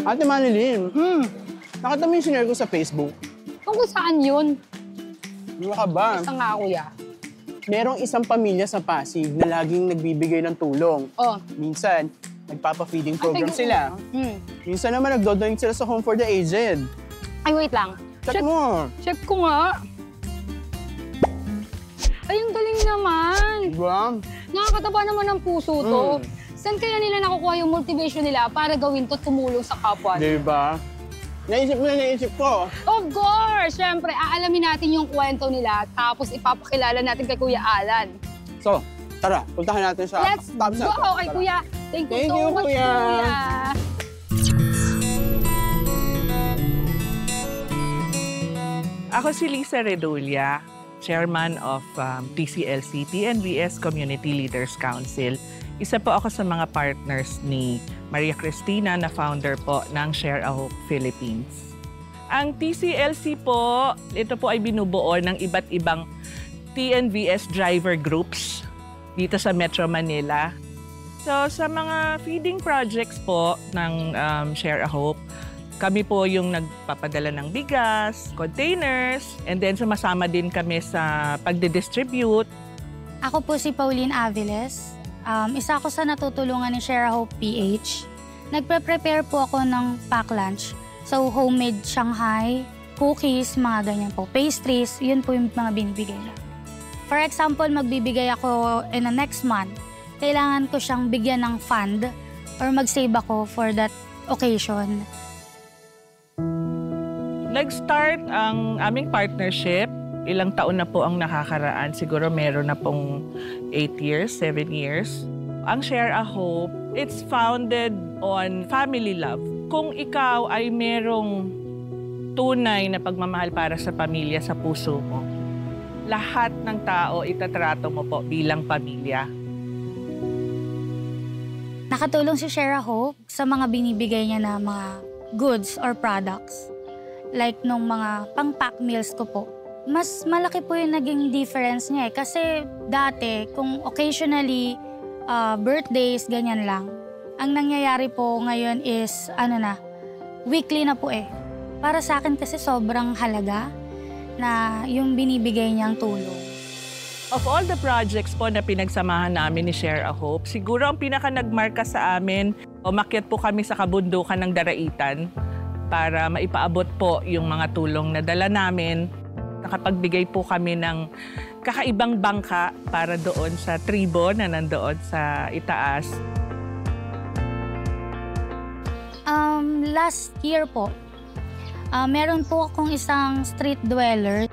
Ate Manilyn, nakita mo yung sinare ko sa Facebook? Tungkol saan yun? Ano ka ba? Basta nga, kuya. Merong isang pamilya sa Pasig na laging nagbibigay ng tulong. Oh. Minsan, nagpapa-feeding program sila. Minsan naman nagdo-donate sila sa Home for the Aged. Ay, wait lang. Check mo. Check ko nga. Ay, ang galing naman. Diba? Nakakataba naman ng puso to. Saan kaya nila nakukuha yung motivation nila para gawin to, tumulong sa kapwa? Diba? Naisip ko. Of course! Siyempre, aalamin natin yung kwento nila tapos ipapakilala natin kay Kuya Alan. So, tara, puntahan natin sa Let's top go! Kay Kuya. Thank you so much, Kuya. Ako si Lisa Redulla, Chairman of TCLC, TNVS Community Leaders Council. Isa po ako sa mga partners ni Maria Cristina na founder po ng Share a Hope Philippines. Ang TCLC po, ito po ay binubuo ng iba't ibang TNVS driver groups dito sa Metro Manila. So sa mga feeding projects po ng Share a Hope, kami po yung nagpapadala ng bigas, containers, and then sumasama din kami sa pagdidistribute. Ako po si Pauline Aviles. Isa ako sa natutulungan ni Share a Hope PH. Nagpe-prepare po ako ng pack lunch. So, homemade Shanghai, cookies, mga ganyan po. Pastries, yun po yung mga binibigay na. For example, magbibigay ako in the next month. Kailangan ko siyang bigyan ng fund or mag-save ako for that occasion. Nag-start ang aming partnership. Ilang taon na po ang nakakaraan. Siguro meron na pong 8 years, 7 years. Ang Share a Hope, it's founded on family love. Kung ikaw ay merong tunay na pagmamahal para sa pamilya sa puso mo, lahat ng tao itatrato mo po bilang pamilya. Nakatulong si Share a Hope sa mga binibigay niya na mga goods or products. Like nung mga pang-pack meals ko po. Mas malaki po yung naging difference niya eh. Kasi dati, kung occasionally, birthdays, ganyan lang. Ang nangyayari po ngayon is, weekly na po eh. Para sa akin kasi sobrang halaga na yung binibigay niyang tulong. Of all the projects po na pinagsamahan namin ni Share a Hope, siguro ang pinaka-nagmarka sa amin, umakyat po kami sa kabundukan ng Daraitan para maipaabot po yung mga tulong na dala namin. Nakapagbigay po kami ng kakaibang bangka para doon sa tribo na nandoon sa itaas. Last year po, meron po akong isang street dweller.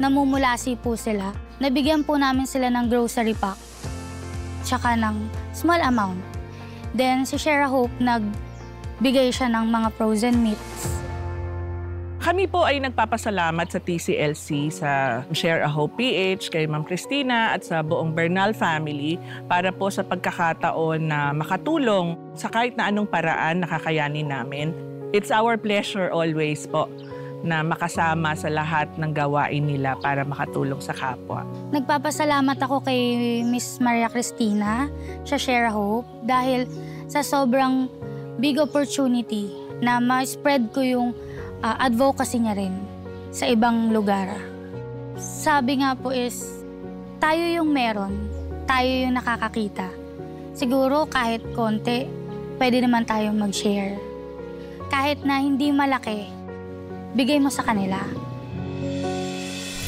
Namumulasi po sila. Nabigyan po namin sila ng grocery pack tsaka ng small amount. Then si Share a Hope, nagbigay siya ng mga frozen meats. Kami po ay nagpapasalamat sa TCLC, sa Share a Hope PH, kay Ma'am Cristina at sa buong Bernal family para po sa pagkakataon na makatulong sa kahit na anong paraan na kakayanin namin. It's our pleasure always po na makasama sa lahat ng gawain nila para makatulong sa kapwa. Nagpapasalamat ako kay Miss Maria Cristina sa Share a Hope dahil sa sobrang big opportunity na ma-spread ko yung advocacy niya rin sa ibang lugar. Sabi nga po is, tayo yung meron, tayo yung nakakakita. Siguro kahit konti, pwede naman tayong mag-share. Kahit na hindi malaki, bigay mo sa kanila.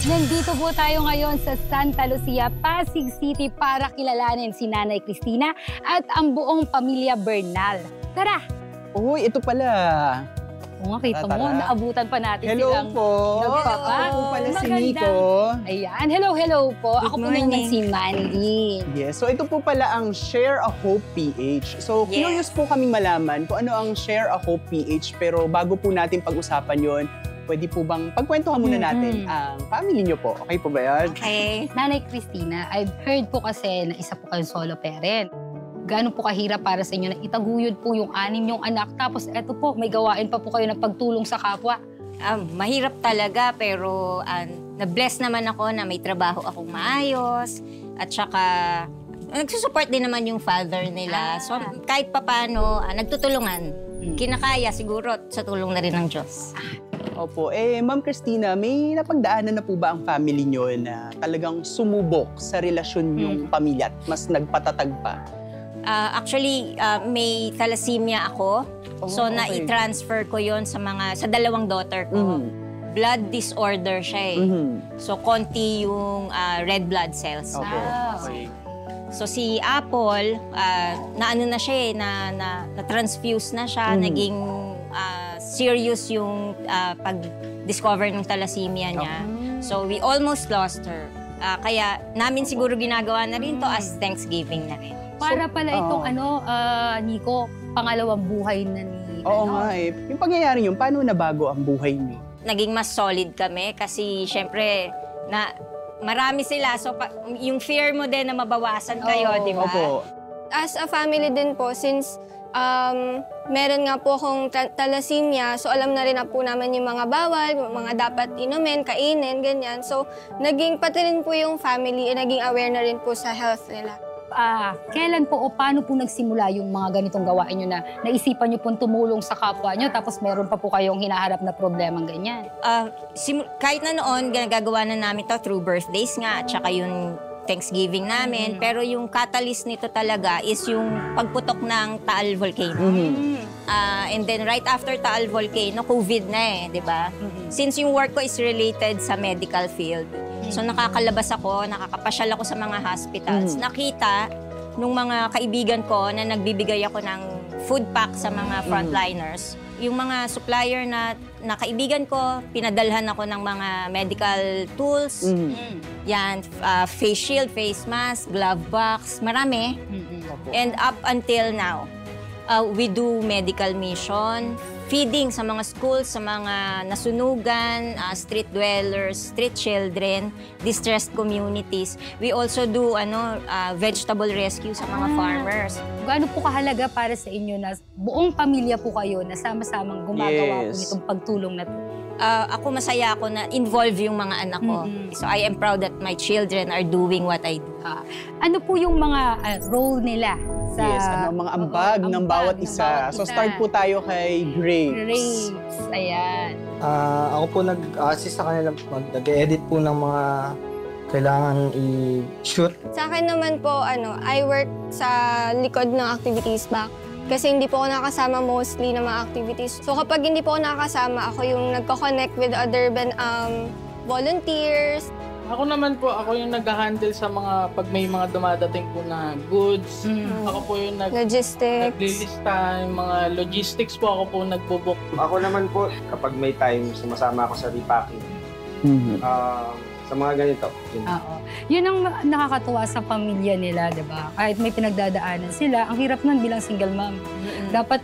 Nandito po tayo ngayon sa Santa Lucia, Pasig City para kilalanin si Nanay Cristina at ang buong pamilya Bernal. Tara! Uy, ito pala. Oo nga, kita mo, naabutan pa natin silang po. nagpapa. Ako pala si Maganda. Nico. Ayan, hello po. Good Ako po morning. naman si Mandy. Yes, so ito po pala ang Share a Hope PH. So curious po kaming malaman kung ano ang Share a Hope PH. Pero bago po natin pag-usapan yon, pwede po bang pagkwentuhan muna natin ang family niyo po? Okay po ba yan? Okay. Nanay Cristina, I've heard po kasi na isa po kayong solo parent. Gaano po kahirap para sa inyo na itaguyod po yung 6 niyong anak. Tapos eto po, may gawain pa po kayo ng pagtulong sa kapwa. Mahirap talaga pero na-bless naman ako na may trabaho akong maayos. At saka nagsusupport din naman yung father nila. So kahit papano, nagtutulungan. kinakaya siguro sa tulong na rin ng Diyos. Opo. Ma'am Christina, may napagdaanan na po ba ang family nyo na talagang sumubok sa relasyon yung pamilya at mas nagpatatag pa? Actually, may thalassemia ako. So, okay. na-transfer ko yon sa dalawang daughter ko. Blood disorder siya So, konti yung red blood cells. Okay. So, si Apple, na-ano na siya na-transfuse na siya, naging serious yung pag-discover ng thalassemia niya. So, we almost lost her. Kaya namin siguro ginagawa na rin to as Thanksgiving na rin. Para pala itong Nico, pangalawang buhay na ni... Oo nga eh. Yung pangyayari yun, paano nabago ang buhay niyo? Naging mas solid kami kasi syempre marami sila. So yung fear mo din na mabawasan kayo, di ba? Opo. As a family din po, since meron nga po akong thalassemia, so alam na rin na po namin yung mga bawal, mga dapat inumin, kainin, ganyan. So naging pati rin po yung family, naging aware na rin po sa health nila. Kailan po o paano po nagsimula yung mga ganitong gawain nyo na naisipan nyo pong tumulong sa kapwa nyo tapos meron pa po kayong hinaharap na problemang ganyan? Kahit na noon, gagawa na namin to through birthdays nga at saka yung Thanksgiving namin. Pero yung catalyst nito talaga is yung pagputok ng Taal Volcano. And then right after Taal Volcano, COVID na di ba? Since yung work ko is related sa medical field, so nakakalabas ako, nakakapasyal ako sa mga hospitals. Nakita nung mga kaibigan ko na nagbibigay ako ng food pack sa mga frontliners. Yung mga supplier na kaibigan ko, pinadalhan ako ng mga medical tools. Yan, face shield, face mask, glove box, marami. And up until now, we do medical mission, feeding sa mga schools, sa mga nasunugan, street dwellers, street children, distressed communities. We also do vegetable rescue sa mga farmers. Gaano po kahalaga para sa inyo na buong pamilya po kayo na sama-samang gumagawa po nitong pagtulong na to? Ako masaya ako na involve yung mga anak ko. So I am proud that my children are doing what I do. Ano po yung mga role nila? Mga ambag ng bawat isa. So start po tayo kay Graves. Ayan. Ako po nag-assist sa kanila, nag-edit po ng mga kailangan i-shoot. Sa akin naman po, I work sa likod ng activities back. Kasi hindi po ako nakasama mostly ng mga activities. So kapag hindi po ako nakasama, ako yung nagko-connect with other volunteers. Ako naman po, ako yung nag-handle sa mga, pag may mga dumadating po na goods. Ako po yung logistics. naglilista, yung mga logistics po, ako po nagbo-book. Ako naman po, kapag may time, sumasama ako sa repacking. Sa mga ganito. Oo. Yun ang nakakatuwa sa pamilya nila, di ba? Kahit may pinagdadaanan sila, ang hirap nun bilang single mom. Dapat,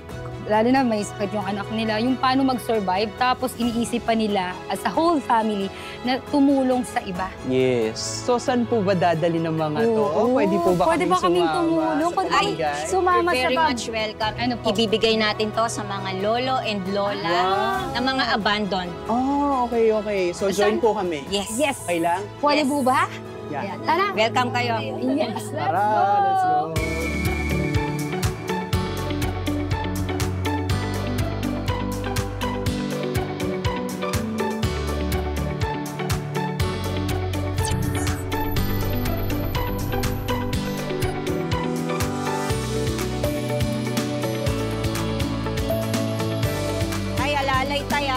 lalo na may sakit yung anak nila, yung paano mag-survive, tapos iniisip pa nila as a whole family na tumulong sa iba. Yes. So, saan po ba dadali ng mga to? Pwede po ba kaming tumulong? Pwede ba kaming sumama sa Very much welcome. Ibibigay natin to sa mga lolo and lola na mga abandoned. Okay. So, join po kami. Yes. Okay lang? Pwede po ba? Yeah. Tara. Welcome kayo. Yes, let's Tara, go! let's go. Ay, alalay tayo.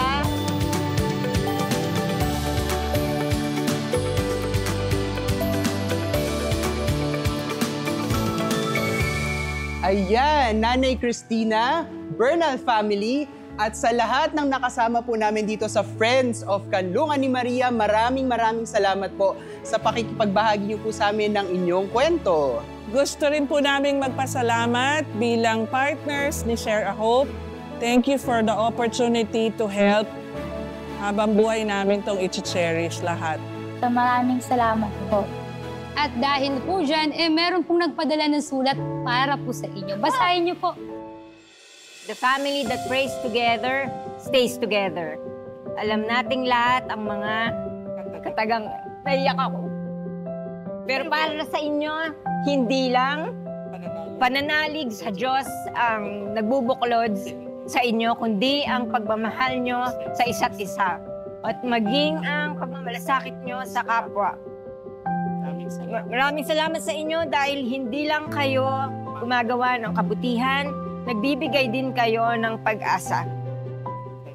Ayan, Nanay Christina, Bernal family, at sa lahat ng nakasama po namin dito sa Friends of Kanlungan ni Maria, maraming salamat po sa pakikipagbahagi niyo po sa amin ng inyong kwento. Gusto rin po naming magpasalamat bilang partners ni Share a Hope. Thank you for the opportunity to help habang buhay namin itong i-cherish lahat. So maraming salamat po. At dahil po dyan, meron pong nagpadala ng sulat para po sa inyo. Basahin niyo po. The family that prays together, stays together. Alam nating lahat ang mga katagang naiyak ako. Pero para sa inyo, hindi lang pananalig sa Diyos ang nagbubuklod sa inyo, kundi ang pagmamahal nyo sa isa't isa at maging ang pagmamalasakit nyo sa kapwa. Maraming salamat sa inyo dahil hindi lang kayo gumagawa ng kabutihan, nagbibigay din kayo ng pag-asa.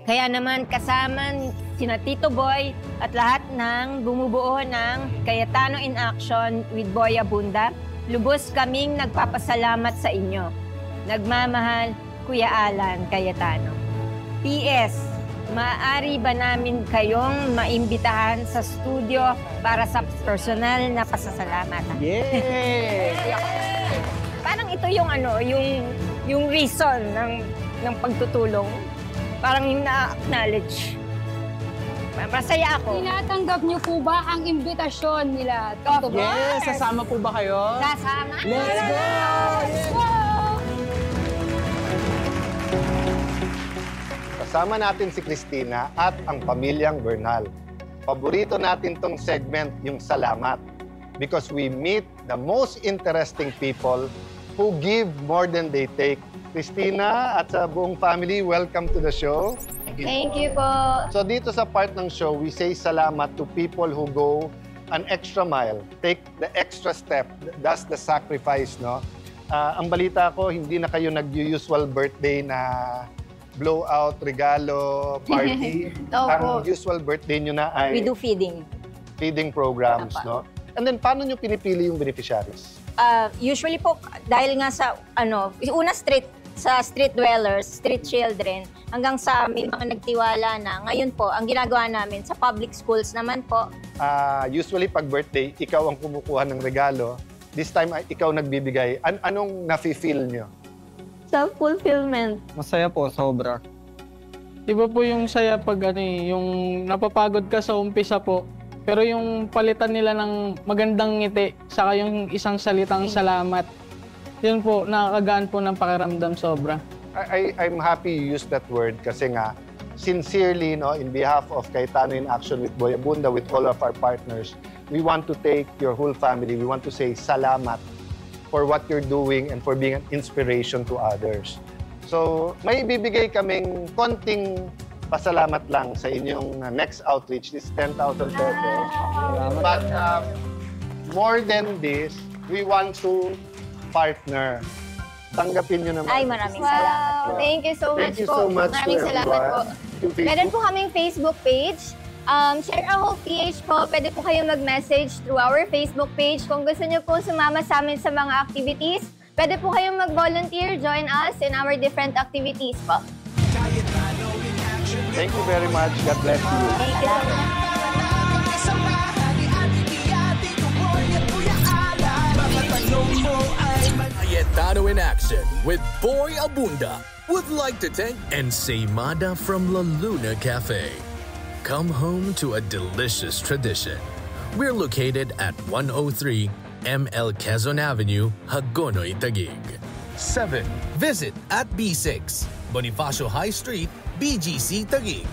Kaya naman kasama sina Tito Boy at lahat ng bumubuo ng Cayetano in Action with Boy Abunda, lubos kaming nagpapasalamat sa inyo. Nagmamahal, Kuya Alan Cayetano. P.S. Maaari ba namin kayong maimbitahan sa studio para sa personal na pasasalamat? Yeah! Parang ito yung yung reason ng pagtutulong. Parang yung na-acknowledge. Masaya ako. Tinatanggap niyo po ba ang imbitasyon nila? Tito Boy? Yes! Sasama po ba kayo? Kasama. Let's go! Let's go! Kasama natin si Cristina at ang pamilyang Bernal. Paborito natin tong segment, yung salamat. Because we meet the most interesting people who give more than they take. Cristina at sa buong family, welcome to the show. Thank you po. So dito sa part ng show, we say salamat to people who go an extra mile, take the extra step, that's the sacrifice, no? Ang balita ko, hindi na kayo nag-usual birthday na blowout, regalo, party. Ang usual birthday nyo na ay We do feeding. feeding programs, no? And then, paano nyo pinipili yung beneficiaries? Usually po, dahil nga sa, una street dwellers, street children, hanggang sa may mga nagtiwala na. Ngayon po, ang ginagawa namin sa public schools naman po. Usually, pag birthday, ikaw ang kumukuha ng regalo. This time, ikaw nagbibigay. Anong nafe-feel nyo? Self-fulfillment. Masaya po, sobra. Iba po yung saya pag yung napapagod ka sa umpisa po. Pero yung palitan nila ng magandang ngiti, saka yung isang salitang salamat, yun po, nakakagaan po ng pakiramdam sobra. I'm happy you used that word kasi nga, sincerely, no, in behalf of Cayetano in Action with Boy Abunda, with all of our partners, we want to take your whole family, we want to say salamat for what you're doing and for being an inspiration to others. So, may bibigay kaming konting pasalamat lang sa inyong next outreach, this 10,000 pesos. But more than this, we want to partner. Tanggapin nyo naman. Ay, maraming salamat po. Thank you so much Thank you po. so much Maraming to salamat po. everyone. Meron po kaming Facebook page. Share a Hope PH po. Pwede po kayo mag-message through our Facebook page. Kung gusto nyo po sumama sa amin sa mga activities, pwede po kayong mag-volunteer, join us in our different activities po. Thank you very much. God bless you. Thank you so much. Cayetano in Action with Boy Abunda would like to thank Ensaymada from La Luna Cafe. Come home to a delicious tradition. We're located at 103 ML Quezon Avenue, Hagonoy, Taguig. 7. Visit at B6, Bonifacio High Street, BGC, Taguig.